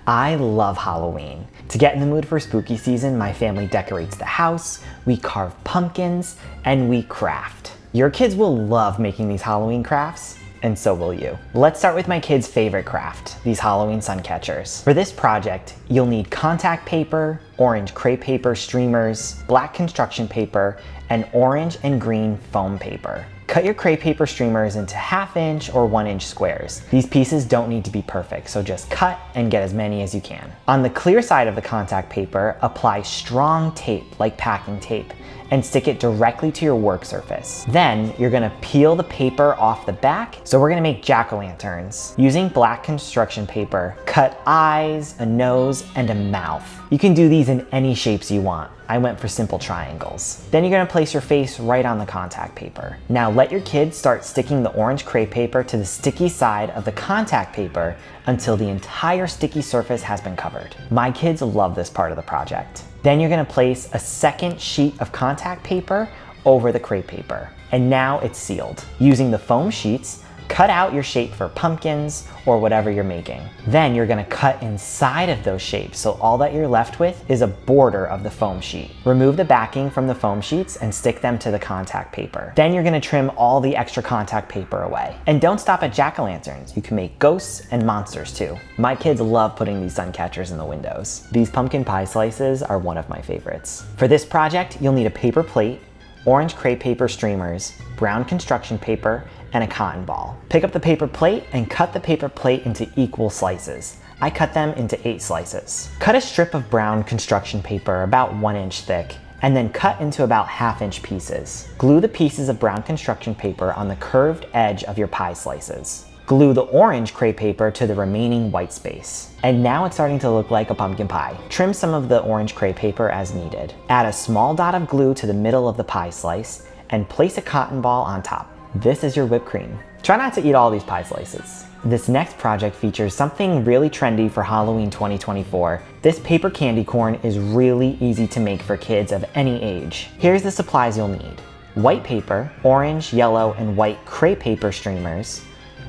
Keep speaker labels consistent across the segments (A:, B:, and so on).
A: I love Halloween. To get in the mood for spooky season, my family decorates the house, we carve pumpkins, and we craft. Your kids will love making these Halloween crafts, and so will you. Let's start with my kids' favorite craft, these Halloween sun catchers. For this project, you'll need contact paper, orange crepe paper streamers, black construction paper, and orange and green foam paper. Cut your crepe paper streamers into 1/2 inch or 1 inch squares. These pieces don't need to be perfect, so just cut and get as many as you can. On the clear side of the contact paper, apply strong tape like packing tape and stick it directly to your work surface. Then you're gonna peel the paper off the back. So we're gonna make jack-o'-lanterns. Using black construction paper, cut eyes, a nose, and a mouth. You can do these in any shapes you want. I went for simple triangles. Then you're gonna place your face right on the contact paper. Now let your kids start sticking the orange crepe paper to the sticky side of the contact paper until the entire sticky surface has been covered. My kids love this part of the project. Then you're gonna place a second sheet of contact paper over the crepe paper. And now it's sealed. Using the foam sheets, cut out your shape for pumpkins or whatever you're making. Then you're gonna cut inside of those shapes, so all that you're left with is a border of the foam sheet. Remove the backing from the foam sheets and stick them to the contact paper. Then you're gonna trim all the extra contact paper away. And don't stop at jack-o'-lanterns. You can make ghosts and monsters too. My kids love putting these sun catchers in the windows. These pumpkin pie slices are one of my favorites. For this project, you'll need a paper plate, orange crepe paper streamers, brown construction paper, and a cotton ball. Pick up the paper plate and cut the paper plate into equal slices. I cut them into 8 slices. Cut a strip of brown construction paper about 1 inch thick and then cut into about 1/2 inch pieces. Glue the pieces of brown construction paper on the curved edge of your pie slices. Glue the orange crepe paper to the remaining white space. And now it's starting to look like a pumpkin pie. Trim some of the orange crepe paper as needed. Add a small dot of glue to the middle of the pie slice and place a cotton ball on top. This is your whipped cream. Try not to eat all these pie slices. This next project features something really trendy for Halloween 2024. This paper candy corn is really easy to make for kids of any age. Here's the supplies you'll need. White paper, orange, yellow, and white crepe paper streamers,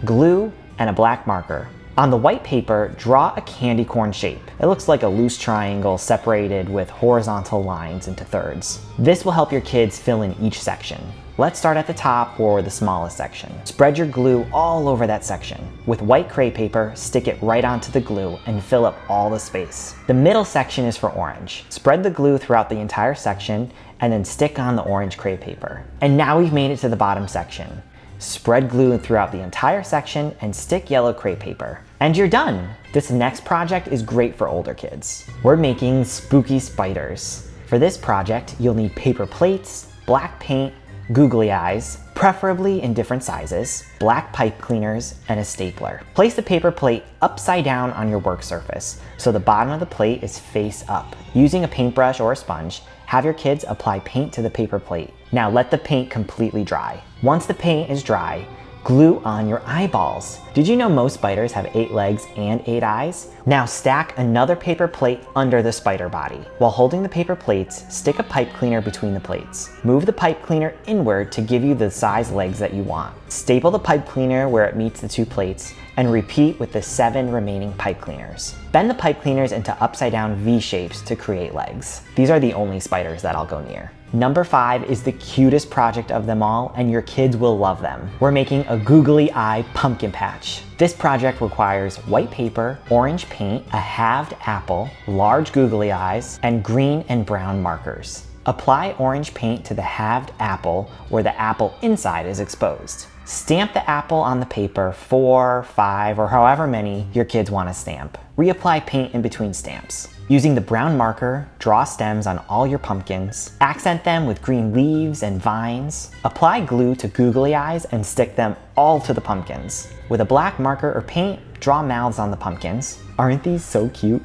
A: glue, and a black marker. On the white paper, draw a candy corn shape. It looks like a loose triangle separated with horizontal lines into thirds. This will help your kids fill in each section. Let's start at the top or the smallest section. Spread your glue all over that section. With white crepe paper, stick it right onto the glue and fill up all the space. The middle section is for orange. Spread the glue throughout the entire section and then stick on the orange crepe paper. And now we've made it to the bottom section. Spread glue throughout the entire section and stick yellow crepe paper. And you're done! This next project is great for older kids. We're making spooky spiders. For this project, you'll need paper plates, black paint, googly eyes, preferably in different sizes, black pipe cleaners, and a stapler. Place the paper plate upside down on your work surface, so the bottom of the plate is face up. Using a paintbrush or a sponge, have your kids apply paint to the paper plate. Now let the paint completely dry. Once the paint is dry, glue on your eyeballs. Did you know most spiders have 8 legs and 8 eyes? Now stack another paper plate under the spider body. While holding the paper plates, stick a pipe cleaner between the plates. Move the pipe cleaner inward to give you the size legs that you want. Staple the pipe cleaner where it meets the 2 plates and repeat with the 7 remaining pipe cleaners. Bend the pipe cleaners into upside down V shapes to create legs. These are the only spiders that I'll go near. Number 5 is the cutest project of them all, and your kids will love them. We're making a googly eye pumpkin patch. This project requires white paper, orange paint, a halved apple, large googly eyes, and green and brown markers. Apply orange paint to the halved apple where the apple inside is exposed. Stamp the apple on the paper 4, 5, or however many your kids want to stamp. Reapply paint in between stamps. Using the brown marker, draw stems on all your pumpkins. Accent them with green leaves and vines. Apply glue to googly eyes and stick them all to the pumpkins. With a black marker or paint, draw mouths on the pumpkins. Aren't these so cute?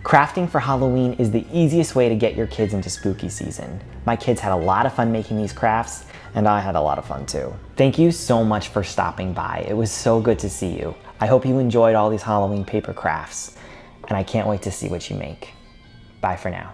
A: Crafting for Halloween is the easiest way to get your kids into spooky season. My kids had a lot of fun making these crafts, and I had a lot of fun too. Thank you so much for stopping by. It was so good to see you. I hope you enjoyed all these Halloween paper crafts, and I can't wait to see what you make. Bye for now.